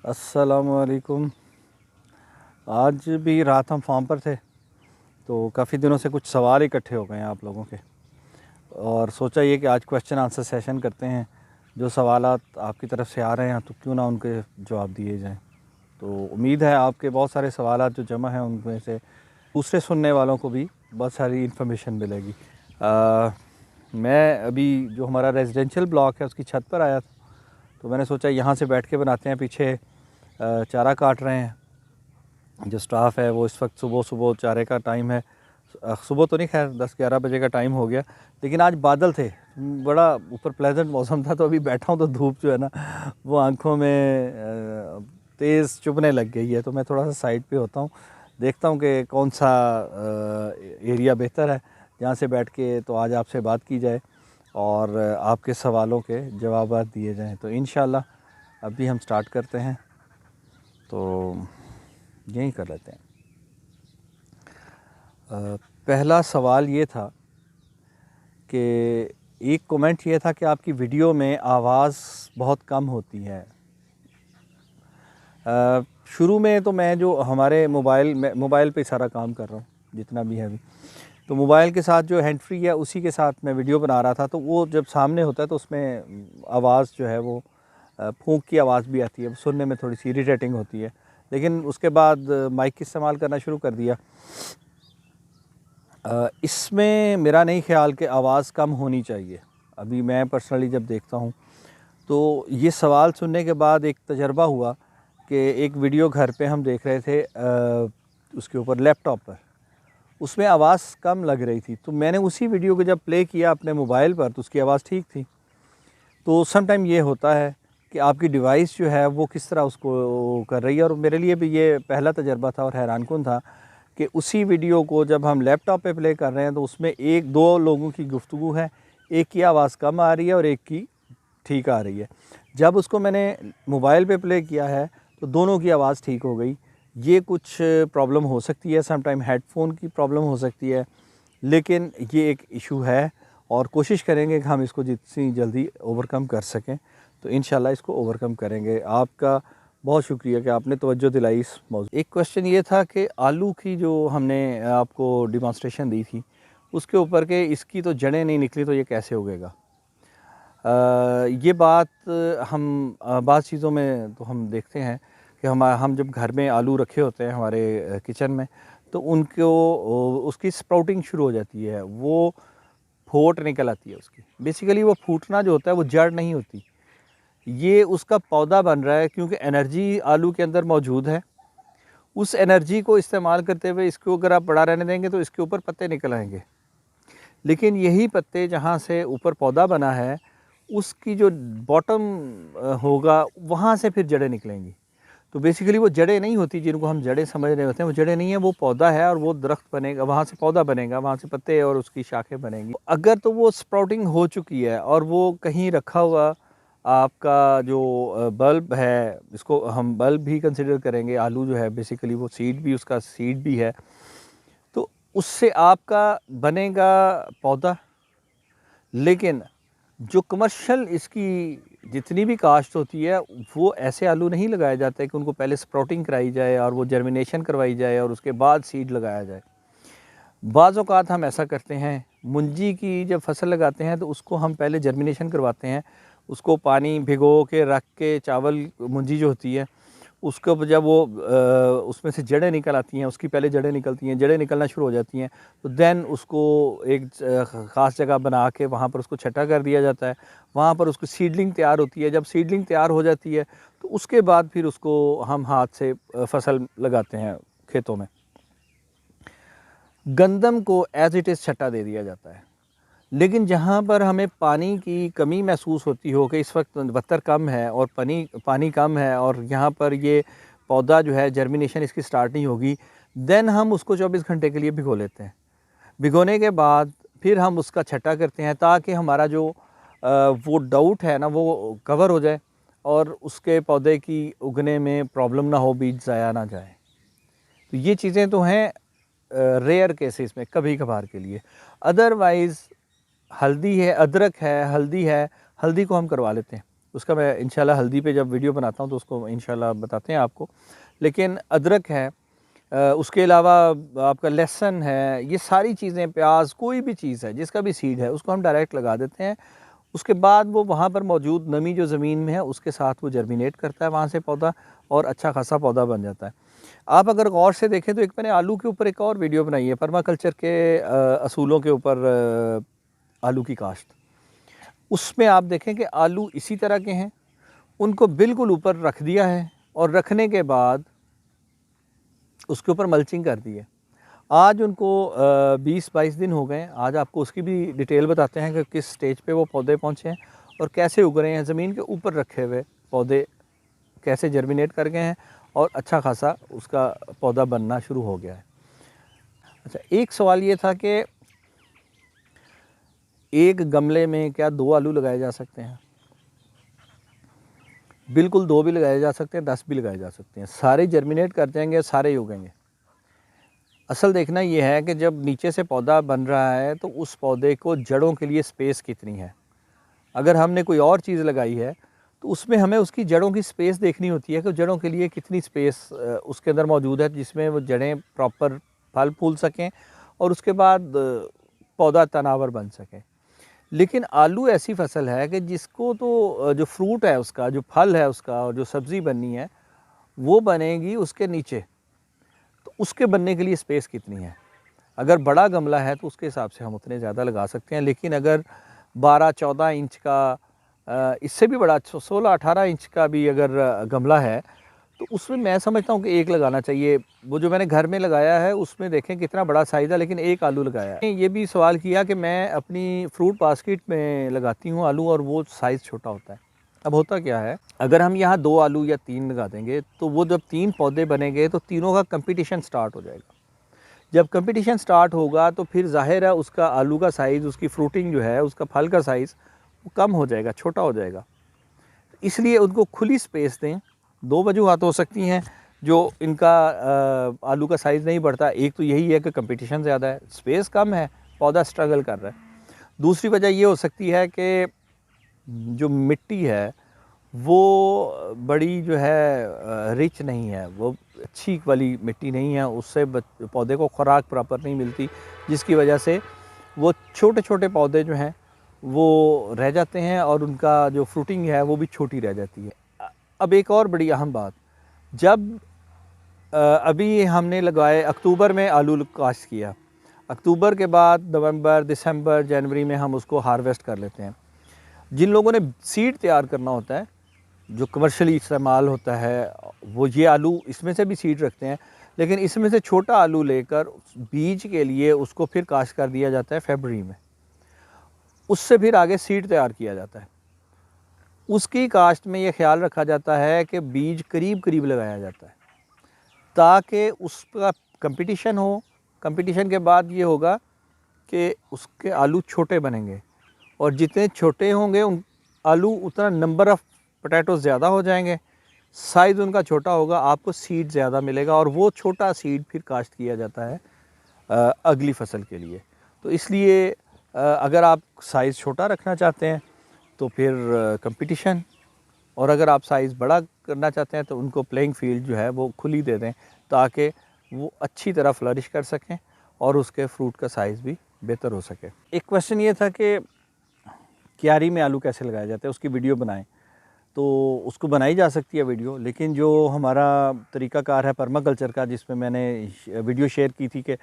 अस्सलामुअलैकुम। आज भी रात हम फार्म पर थे तो काफ़ी दिनों से कुछ सवाल इकट्ठे हो गए हैं आप लोगों के, और सोचा ये कि आज क्वेश्चन आंसर सेशन करते हैं। जो सवालात आपकी तरफ से आ रहे हैं तो क्यों ना उनके जवाब दिए जाएं। तो उम्मीद है आपके बहुत सारे सवालात जो जमा हैं उनमें से दूसरे सुनने वालों को भी बहुत सारी इन्फॉर्मेशन मिलेगी। मैं अभी जो हमारा रेजिडेंशियल ब्लॉक है उसकी छत पर आया था, तो मैंने सोचा यहाँ से बैठ के बनाते हैं। पीछे चारा काट रहे हैं जो स्टाफ है वो। इस वक्त सुबह सुबह चारे का टाइम है। सुबह तो नहीं, खैर 10-11 बजे का टाइम हो गया, लेकिन आज बादल थे, बड़ा ऊपर प्लेजेंट मौसम था। तो अभी बैठा हूँ तो धूप जो है ना वो आंखों में तेज़ चुभने लग गई है। तो मैं थोड़ा सा साइड पे होता हूँ, देखता हूँ कि कौन सा एरिया बेहतर है जहाँ से बैठ के तो आज आपसे बात की जाए और आपके सवालों के जवाब दिए जाएँ। तो इंशाल्लाह अभी हम स्टार्ट करते हैं, तो यही कर लेते हैं। पहला सवाल ये था कि एक कमेंट ये था कि आपकी वीडियो में आवाज़ बहुत कम होती है। शुरू में तो मैं जो हमारे मोबाइल पे सारा काम कर रहा हूँ जितना भी है अभी, तो मोबाइल के साथ जो हैंड फ्री है उसी के साथ मैं वीडियो बना रहा था। तो वो जब सामने होता है तो उसमें आवाज़ जो है वो फूंक की आवाज़ भी आती है, सुनने में थोड़ी सी इरिटेटिंग होती है। लेकिन उसके बाद माइक इस्तेमाल करना शुरू कर दिया। इसमें मेरा नहीं ख्याल कि आवाज़ कम होनी चाहिए। अभी मैं पर्सनली जब देखता हूँ तो ये सवाल सुनने के बाद एक तजर्बा हुआ कि एक वीडियो घर पे हम देख रहे थे, उसके ऊपर लैपटॉप पर उसमें आवाज़ कम लग रही थी। तो मैंने उसी वीडियो को जब प्ले किया अपने मोबाइल पर तो उसकी आवाज़ ठीक थी। तो सम टाइम ये होता है कि आपकी डिवाइस जो है वो किस तरह उसको कर रही है। और मेरे लिए भी ये पहला तजर्बा था और हैरानकुन था कि उसी वीडियो को जब हम लैपटॉप पे प्ले कर रहे हैं तो उसमें एक दो लोगों की गुफ्तगू है, एक की आवाज़ कम आ रही है और एक की ठीक आ रही है। जब उसको मैंने मोबाइल पे प्ले किया है तो दोनों की आवाज़ ठीक हो गई। ये कुछ प्रॉब्लम हो सकती है, सम टाइम हेडफोन की प्रॉब्लम हो सकती है, लेकिन ये एक इशू है और कोशिश करेंगे कि हम इसको जितनी जल्दी ओवरकम कर सकें। तो इंशाल्लाह इसको ओवरकम करेंगे। आपका बहुत शुक्रिया कि आपने तवज्जो दिलाई इस मौजू। एक क्वेश्चन ये था कि आलू की जो हमने आपको डिमॉन्स्ट्रेशन दी थी उसके ऊपर के इसकी तो जड़ें नहीं निकली तो ये कैसे उगेगा। ये बात हम बाज़ चीज़ों में तो हम देखते हैं कि हम जब घर में आलू रखे होते हैं हमारे किचन में तो उनको उसकी स्प्राउटिंग शुरू हो जाती है, वो फोट निकल आती है उसकी। बेसिकली वो फूटना जो होता है वो जड़ नहीं होती, ये उसका पौधा बन रहा है क्योंकि एनर्जी आलू के अंदर मौजूद है। उस एनर्जी को इस्तेमाल करते हुए इसको अगर आप बड़ा रहने देंगे तो इसके ऊपर पत्ते निकल आएंगे। लेकिन यही पत्ते जहाँ से ऊपर पौधा बना है उसकी जो बॉटम होगा वहाँ से फिर जड़ें निकलेंगी। तो बेसिकली वो जड़ें नहीं होती जिनको हम जड़ें समझ रहे होते हैं, वो जड़ें नहीं है, वो पौधा है और वो दरख्त बनेगा, वहाँ से पौधा बनेगा, वहाँ से पत्ते और उसकी शाखें बनेंगी। अगर तो वो स्प्राउटिंग हो चुकी है और वो कहीं रखा हुआ आपका जो बल्ब है, इसको हम बल्ब भी कंसिडर करेंगे, आलू जो है बेसिकली वो सीड भी, उसका सीड भी है, तो उससे आपका बनेगा पौधा। लेकिन जो कमर्शियल इसकी जितनी भी काश्त होती है वो ऐसे आलू नहीं लगाए जाते कि उनको पहले स्प्राउटिंग कराई जाए और वो जर्मिनेशन करवाई जाए और उसके बाद सीड लगाया जाए। बाज़ औक़ात हम ऐसा करते हैं, मुंजी की जब फसल लगाते हैं तो उसको हम पहले जर्मिनेशन करवाते हैं, उसको पानी भिगो के रख के, चावल मुंजी जो होती है उसको जब वो उसमें से जड़ें निकल आती हैं, उसकी पहले जड़ें निकलती हैं, जड़ें निकलना शुरू हो जाती हैं तो देन उसको एक ख़ास जगह बना के वहाँ पर उसको छटा कर दिया जाता है। वहाँ पर उसकी सीडलिंग तैयार होती है। जब सीडलिंग तैयार हो जाती है तो उसके बाद फिर उसको हम हाथ से फसल लगाते हैं खेतों में। गंदम को एज़ इट इज़ छटा दे दिया जाता है। लेकिन जहाँ पर हमें पानी की कमी महसूस होती हो कि इस वक्त वत्तर कम है और पानी कम है और यहाँ पर ये पौधा जो है जर्मिनेशन इसकी स्टार्ट नहीं होगी, देन हम उसको 24 घंटे के लिए भिगो लेते हैं। भिगोने के बाद फिर हम उसका छटा करते हैं ताकि हमारा जो वो डाउट है ना वो कवर हो जाए और उसके पौधे की उगने में प्रॉब्लम ना हो, बीज ज़ाया ना जाए। तो ये चीज़ें तो हैं रेयर केसेस में, कभी कभार के लिए। अदरवाइज़ हल्दी है, अदरक है, हल्दी है, हल्दी को हम करवा लेते हैं, उसका मैं इंशाल्लाह हल्दी पे जब वीडियो बनाता हूँ तो उसको इंशाल्लाह बताते हैं आपको। लेकिन अदरक है, उसके अलावा आपका लहसुन है, ये सारी चीज़ें, प्याज, कोई भी चीज़ है जिसका भी सीड है उसको हम डायरेक्ट लगा देते हैं। उसके बाद वो वहाँ पर मौजूद नमी जो ज़मीन में है उसके साथ वो जर्मिनेट करता है वहाँ से पौधा, और अच्छा खासा पौधा बन जाता है। आप अगर गौर से देखें तो एक मैंने आलू के ऊपर एक और वीडियो बनाई है, पर्माकल्चर के असूलों के ऊपर, आलू की काश्त। उसमें आप देखें कि आलू इसी तरह के हैं, उनको बिल्कुल ऊपर रख दिया है और रखने के बाद उसके ऊपर मल्चिंग कर दी है। आज उनको 20-22 दिन हो गए। आज आपको उसकी भी डिटेल बताते हैं कि किस स्टेज पे वो पौधे पहुँचे हैं और कैसे उग रहे हैं। ज़मीन के ऊपर रखे हुए पौधे कैसे जर्मिनेट कर गए हैं और अच्छा खासा उसका पौधा बनना शुरू हो गया है। अच्छा, एक सवाल ये था कि एक गमले में क्या 2 आलू लगाए जा सकते हैं? बिल्कुल 2 भी लगाए जा सकते हैं, 10 भी लगाए जा सकते हैं। सारे जर्मिनेट कर जाएंगे, सारे ही उगेंगे। असल देखना ये है कि जब नीचे से पौधा बन रहा है तो उस पौधे को जड़ों के लिए स्पेस कितनी है। अगर हमने कोई और चीज़ लगाई है तो उसमें हमें उसकी जड़ों की स्पेस देखनी होती है कि जड़ों के लिए कितनी स्पेस उसके अंदर मौजूद है जिसमें वो जड़ें प्रॉपर फल फूल सकें और उसके बाद पौधा तनावर बन सके। लेकिन आलू ऐसी फसल है कि जिसको तो जो फ्रूट है उसका, जो फल है उसका और जो सब्ज़ी बननी है वो बनेगी उसके नीचे। तो उसके बनने के लिए स्पेस कितनी है? अगर बड़ा गमला है तो उसके हिसाब से हम उतने ज़्यादा लगा सकते हैं। लेकिन अगर 12-14 इंच का, इससे भी बड़ा 16-18 इंच का भी अगर गमला है तो उसमें मैं समझता हूँ कि एक लगाना चाहिए। वो जो मैंने घर में लगाया है उसमें देखें कितना बड़ा साइज़ है, लेकिन एक आलू लगाया है। ये भी सवाल किया कि मैं अपनी फ्रूट बास्केट में लगाती हूँ आलू और वो साइज़ छोटा होता है। अब होता क्या है, अगर हम यहाँ 2 आलू या 3 लगा देंगे तो वो जब 3 पौधे बनेंगे तो तीनों का कंपटीशन स्टार्ट हो जाएगा। जब कंपटीशन स्टार्ट होगा तो फिर ज़ाहिर है उसका आलू का साइज़, उसकी फ्रूटिंग जो है, उसका फल का साइज़ वो कम हो जाएगा, छोटा हो जाएगा। इसलिए उनको खुली स्पेस दें। 2 वजूहत हो सकती हैं जो इनका आलू का साइज़ नहीं बढ़ता। एक तो यही है कि कंपटीशन ज़्यादा है, स्पेस कम है, पौधा स्ट्रगल कर रहा है। दूसरी वजह ये हो सकती है कि जो मिट्टी है वो बड़ी जो है रिच नहीं है, वो अच्छी वाली मिट्टी नहीं है, उससे पौधे को खुराक प्रॉपर नहीं मिलती, जिसकी वजह से वो छोटे छोटे पौधे जो हैं वो रह जाते हैं और उनका जो फ्रूटिंग है वो भी छोटी रह जाती है। अब एक और बड़ी अहम बात, जब अभी हमने लगाए अक्टूबर में आलू काश्त किया, अक्टूबर के बाद नवंबर, दिसंबर, जनवरी में हम उसको हार्वेस्ट कर लेते हैं। जिन लोगों ने सीड तैयार करना होता है, जो कमर्शियली इस्तेमाल होता है, वो ये आलू इसमें से भी सीड रखते हैं, लेकिन इसमें से छोटा आलू लेकर बीज के लिए उसको फिर काश्त कर दिया जाता है फरवरी में। उससे फिर आगे सीड तैयार किया जाता है। उसकी काश्त में ये ख्याल रखा जाता है कि बीज करीब करीब लगाया जाता है ताकि उसका कंपटीशन हो। कंपटीशन के बाद ये होगा कि उसके आलू छोटे बनेंगे और जितने छोटे होंगे उन आलू उतना नंबर ऑफ़ पोटैटो ज़्यादा हो जाएंगे, साइज़ उनका छोटा होगा, आपको सीड ज़्यादा मिलेगा और वो छोटा सीड फिर काश्त किया जाता है अगली फसल के लिए। तो इसलिए अगर आप साइज़ छोटा रखना चाहते हैं तो फिर कंपटीशन, और अगर आप साइज़ बड़ा करना चाहते हैं तो उनको प्लेइंग फील्ड जो है वो खुली दे दें ताकि वो अच्छी तरह फ्लरिश कर सकें और उसके फ्रूट का साइज़ भी बेहतर हो सके। एक क्वेश्चन ये था कि क्यारी में आलू कैसे लगाया जाता है, उसकी वीडियो बनाएं। तो उसको बनाई जा सकती है वीडियो, लेकिन जो हमारा तरीक़ाकार है पर्माकल्चर का, जिसमें मैंने वीडियो शेयर की थी कि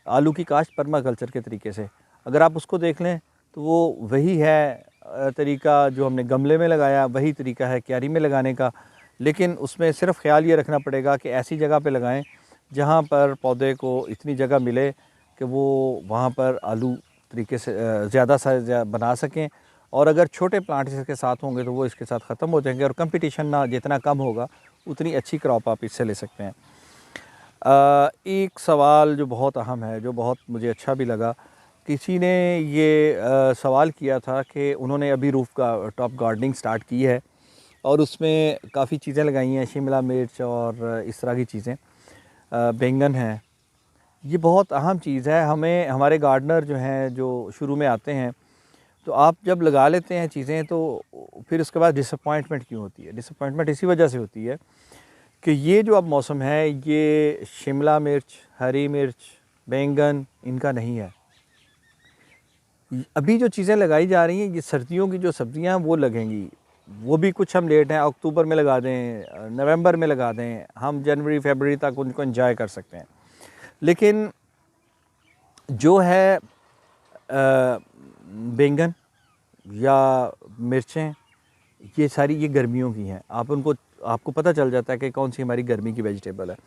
आलू की काश्त पर्माकल्चर के तरीके से, अगर आप उसको देख लें तो वो वही है तरीका जो हमने गमले में लगाया, वही तरीका है क्यारी में लगाने का। लेकिन उसमें सिर्फ ख्याल ये रखना पड़ेगा कि ऐसी जगह पे लगाएं जहाँ पर पौधे को इतनी जगह मिले कि वो वहाँ पर आलू तरीके से ज़्यादा साइज़ बना सकें, और अगर छोटे प्लांट इसके साथ होंगे तो वो इसके साथ ख़त्म हो जाएंगे और कंपटीशन ना जितना कम होगा उतनी अच्छी क्रॉप आप इससे ले सकते हैं। एक सवाल जो बहुत अहम है, जो बहुत मुझे अच्छा भी लगा, किसी ने ये सवाल किया था कि उन्होंने अभी रूफ़ का टॉप गार्डनिंग स्टार्ट की है और उसमें काफ़ी चीज़ें लगाई हैं, शिमला मिर्च और इस तरह की चीज़ें, बैंगन है। ये बहुत अहम चीज़ है। हमें हमारे गार्डनर जो हैं, जो शुरू में आते हैं, तो आप जब लगा लेते हैं चीज़ें तो फिर उसके बाद डिसअपॉइंटमेंट क्यों होती है? डिसअपॉइंटमेंट इसी वजह से होती है कि ये जो अब मौसम है, ये शिमला मिर्च, हरी मिर्च, बैंगन इनका नहीं है। अभी जो चीज़ें लगाई जा रही हैं, ये सर्दियों की जो सब्ज़ियाँ हैं वो लगेंगी, वो भी कुछ हम लेट हैं, अक्टूबर में लगा दें, नवंबर में लगा दें, हम जनवरी फरवरी तक उनको एंजॉय कर सकते हैं। लेकिन जो है बैंगन या मिर्चें, ये सारी ये गर्मियों की हैं। आपको पता चल जाता है कि कौन सी हमारी गर्मी की वेजिटेबल है।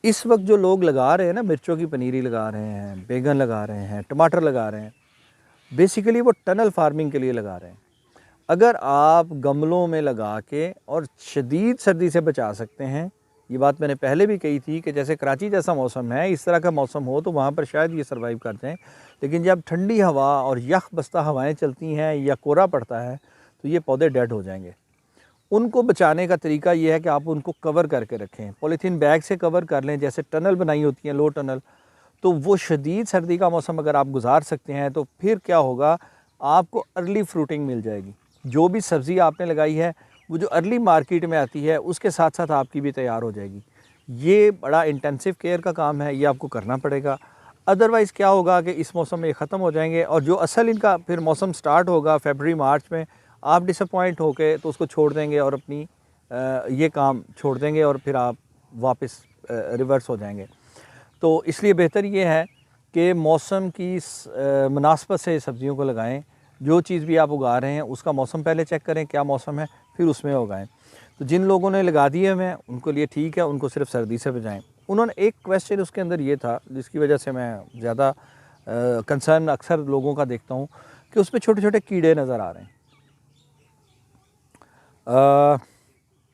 इस वक्त जो लोग लगा रहे हैं ना, मिर्चों की पनीरी लगा रहे हैं, बैंगन लगा रहे हैं, टमाटर लगा रहे हैं, बेसिकली वो टनल फार्मिंग के लिए लगा रहे हैं। अगर आप गमलों में लगा के और शदीद सर्दी से बचा सकते हैं, ये बात मैंने पहले भी कही थी कि जैसे कराची जैसा मौसम है, इस तरह का मौसम हो तो वहाँ पर शायद ये सर्वाइव कर जाएँ। लेकिन जब ठंडी हवा और यख बस्ता हवाएं चलती हैं या कोहरा पड़ता है तो ये पौधे डेड हो जाएंगे। उनको बचाने का तरीका ये है कि आप उनको कवर करके रखें, पॉलीथीन बैग से कवर कर लें, जैसे टनल बनाई होती हैं, लो टनल। तो वो शदीद सर्दी का मौसम अगर आप गुजार सकते हैं तो फिर क्या होगा, आपको अर्ली फ्रूटिंग मिल जाएगी। जो भी सब्ज़ी आपने लगाई है वो जो अर्ली मार्केट में आती है उसके साथ साथ आपकी भी तैयार हो जाएगी। ये बड़ा इंटेंसिव केयर का काम है, ये आपको करना पड़ेगा। अदरवाइज़ क्या होगा कि इस मौसम में ये ख़त्म हो जाएंगे और जो असल इनका फिर मौसम स्टार्ट होगा फरवरी मार्च में, आप डिसअपॉइंट होके तो उसको छोड़ देंगे और अपनी ये काम छोड़ देंगे और फिर आप वापस रिवर्स हो जाएंगे। तो इसलिए बेहतर ये है कि मौसम की मुनासबत से सब्ज़ियों को लगाएं। जो चीज़ भी आप उगा रहे हैं उसका मौसम पहले चेक करें, क्या मौसम है, फिर उसमें उगाएं। तो जिन लोगों ने लगा दिए हुए हैं उनको लिए ठीक है, उनको सिर्फ सर्दी से बचाएं। उन्होंने एक क्वेश्चन उसके अंदर ये था जिसकी वजह से मैं ज़्यादा कंसर्न अक्सर लोगों का देखता हूँ कि उसमें छोटे छोटे कीड़े नज़र आ रहे हैं।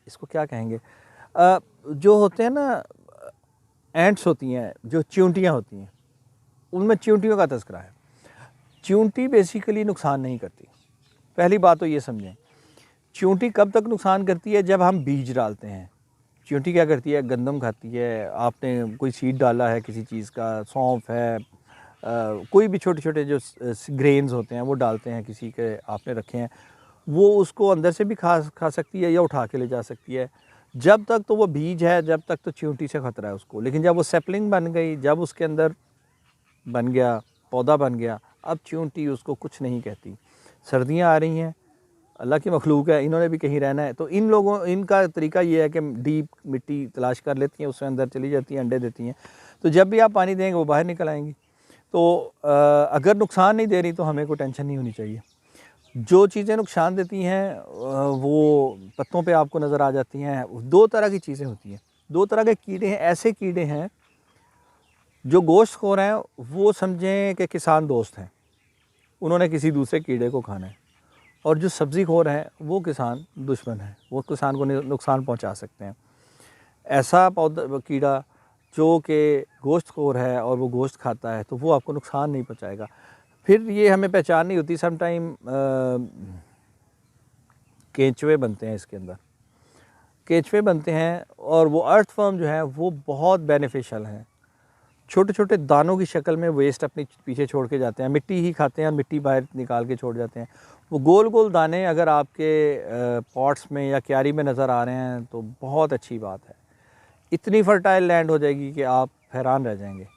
इसको क्या कहेंगे, जो होते हैं ना, एंट्स होती हैं, जो चींटियाँ होती हैं, उनमें चींटियों का तज़किरा है। चींटी बेसिकली नुकसान नहीं करती, पहली बात तो ये समझें। चींटी कब तक नुकसान करती है, जब हम बीज डालते हैं। चींटी क्या करती है, गंदम खाती है, आपने कोई सीड डाला है किसी चीज़ का, सौंफ है, कोई भी छोटे छोटे जो ग्रेन्स होते हैं वो डालते हैं किसी के, आपने रखे हैं, वो उसको अंदर से भी खा सकती है या उठा के ले जा सकती है। जब तक तो वो बीज है, जब तक तो चींटी से ख़तरा है उसको। लेकिन जब वो सैपलिंग बन गई, जब उसके अंदर बन गया, पौधा बन गया, अब चींटी उसको कुछ नहीं कहती। सर्दियाँ आ रही हैं, अल्लाह की मखलूक है, इन्होंने भी कहीं रहना है। तो इनका तरीका ये है कि डीप मिट्टी तलाश कर लेती हैं, उसके अंदर चली जाती हैं, अंडे देती हैं। तो जब भी आप पानी देंगे वो बाहर निकल आएंगी। तो अगर नुकसान नहीं दे रही तो हमें कोई टेंशन नहीं होनी चाहिए। जो चीज़ें नुकसान देती हैं वो पत्तों पे आपको नज़र आ जाती हैं। दो तरह की चीज़ें होती हैं, दो तरह के कीड़े हैं। ऐसे कीड़े हैं जो गोश्तखोर हैं, वो समझें कि किसान दोस्त हैं, उन्होंने किसी दूसरे कीड़े को खाना है। और जो सब्ज़ी खोर हैं वो किसान दुश्मन है, वो किसान को नुकसान पहुंचा सकते हैं। ऐसा पौधा कीड़ा जो कि गोश्तखोर है और वो गोश्त खाता है तो वो आपको नुकसान नहीं पहुंचाएगा। फिर ये हमें पहचान नहीं होती, सम टाइम केंचुए बनते हैं इसके अंदर, केंचुए बनते हैं और वो अर्थवर्म जो है वो बहुत बेनिफिशियल हैं। छोटे छोटे दानों की शक्ल में वेस्ट अपने पीछे छोड़ के जाते हैं, मिट्टी ही खाते हैं और मिट्टी बाहर निकाल के छोड़ जाते हैं। वो गोल गोल दाने अगर आपके पॉट्स में या क्यारी में नज़र आ रहे हैं तो बहुत अच्छी बात है। इतनी फर्टाइल लैंड हो जाएगी कि आप हैरान रह जाएंगे।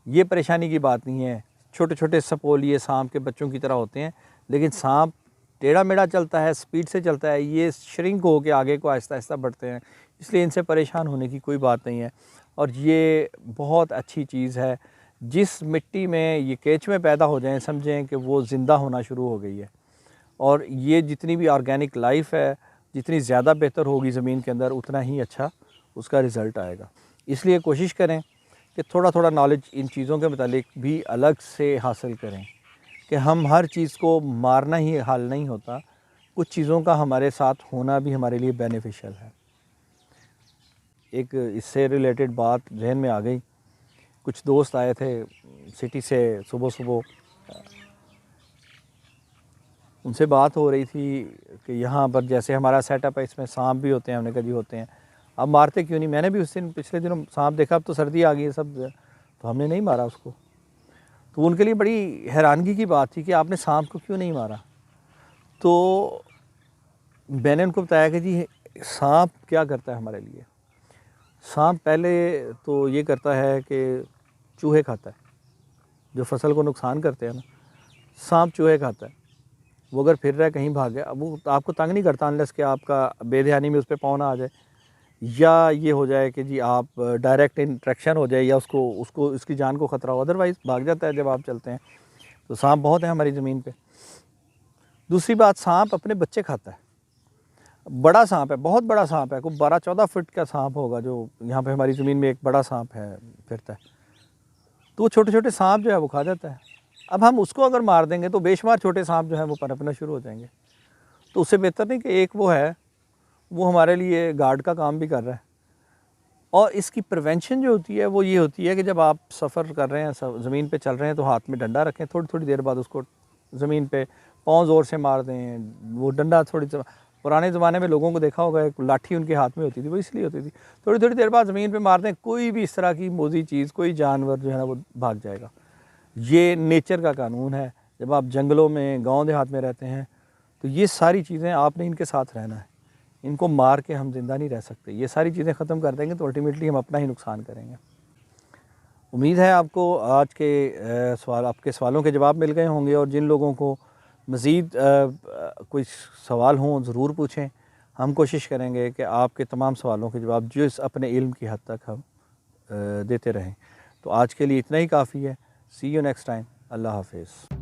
ये परेशानी की बात नहीं है। छोटे छोटे सपोलिए सांप के बच्चों की तरह होते हैं, लेकिन सांप टेढ़ा मेढ़ा चलता है, स्पीड से चलता है, ये श्रिंक हो के आगे को आहिस्ता आहिस्ता बढ़ते हैं, इसलिए इनसे परेशान होने की कोई बात नहीं है। और ये बहुत अच्छी चीज़ है। जिस मिट्टी में ये केंचुए पैदा हो जाएं, समझें कि वो ज़िंदा होना शुरू हो गई है। और ये जितनी भी ऑर्गेनिक लाइफ है, जितनी ज़्यादा बेहतर होगी ज़मीन के अंदर, उतना ही अच्छा उसका रिज़ल्ट आएगा। इसलिए कोशिश करें कि थोड़ा थोड़ा नॉलेज इन चीज़ों के मुतालिक भी अलग से हासिल करें कि हम हर चीज़ को मारना ही हल नहीं होता, कुछ चीज़ों का हमारे साथ होना भी हमारे लिए बेनिफिशियल है। एक इससे रिलेटेड बात जहन में आ गई। कुछ दोस्त आए थे सिटी से सुबह सुबह, उनसे बात हो रही थी कि यहाँ पर जैसे हमारा सेटअप है इसमें सांप भी होते हैं। हमने कहा जी होते हैं, अब मारते क्यों नहीं? मैंने भी उस दिन पिछले दिनों सांप देखा, अब तो सर्दी आ गई है सब, तो हमने नहीं मारा उसको। तो उनके लिए बड़ी हैरानगी की बात थी कि आपने सांप को क्यों नहीं मारा। तो मैंने उनको बताया कि जी सांप क्या करता है हमारे लिए। सांप पहले तो ये करता है कि चूहे खाता है, जो फसल को नुकसान करते हैं ना, सांप चूहे खाता है। वो अगर फिर रहा है, कहीं भाग गया, अब वो आपको तंग नहीं करता अनलेस कि आपका बेध्यानी में उस पर पाँव ना आ जाए, या ये हो जाए कि जी आप डायरेक्ट इंट्रैक्शन हो जाए, या उसको इसकी जान को ख़तरा हो, अदरवाइज़ भाग जाता है जब आप चलते हैं। तो सांप बहुत है हमारी ज़मीन पे। दूसरी बात, सांप अपने बच्चे खाता है। बड़ा सांप है, बहुत बड़ा सांप है, कोई 12-14 फुट का सांप होगा जो यहाँ पे हमारी ज़मीन में एक बड़ा सांप है फिरता है। तो वो छोटे छोटे सांप जो है वो खा जाता है। अब हम उसको अगर मार देंगे तो बेशुमार छोटे सांप जो है वो पनपना शुरू हो जाएंगे। तो उससे बेहतर नहीं कि एक वो है, वो हमारे लिए गार्ड का काम भी कर रहा है। और इसकी प्रिवेंशन जो होती है वो ये होती है कि जब आप सफ़र कर रहे हैं, ज़मीन पे चल रहे हैं, तो हाथ में डंडा रखें, थोड़ी थोड़ी देर बाद उसको ज़मीन पे पाँव ज़ोर से मार दें। वो डंडा पुराने ज़माने में लोगों को देखा होगा, एक लाठी उनके हाथ में होती थी, वो इसलिए होती थी। थोड़ी थोड़ी देर बाद ज़मीन पे मार दें, कोई भी इस तरह की मोज़ी चीज़, कोई जानवर जो है ना वो भाग जाएगा। ये नेचर का कानून है। जब आप जंगलों में, गाँव देहात में रहते हैं, तो ये सारी चीज़ें आपने इनके साथ रहना है। इनको मार के हम ज़िंदा नहीं रह सकते। ये सारी चीज़ें ख़त्म कर देंगे तो अल्टीमेटली हम अपना ही नुकसान करेंगे। उम्मीद है आपको आज के आपके सवालों के जवाब मिल गए होंगे, और जिन लोगों को मज़ीद कोई सवाल हों ज़रूर पूछें। हम कोशिश करेंगे कि आपके तमाम सवालों के जवाब जो इस अपने इल्म की हद तक हम देते रहें। तो आज के लिए इतना ही काफ़ी है। सी यू नेक्स्ट टाइम। अल्लाह हाफ़िज़।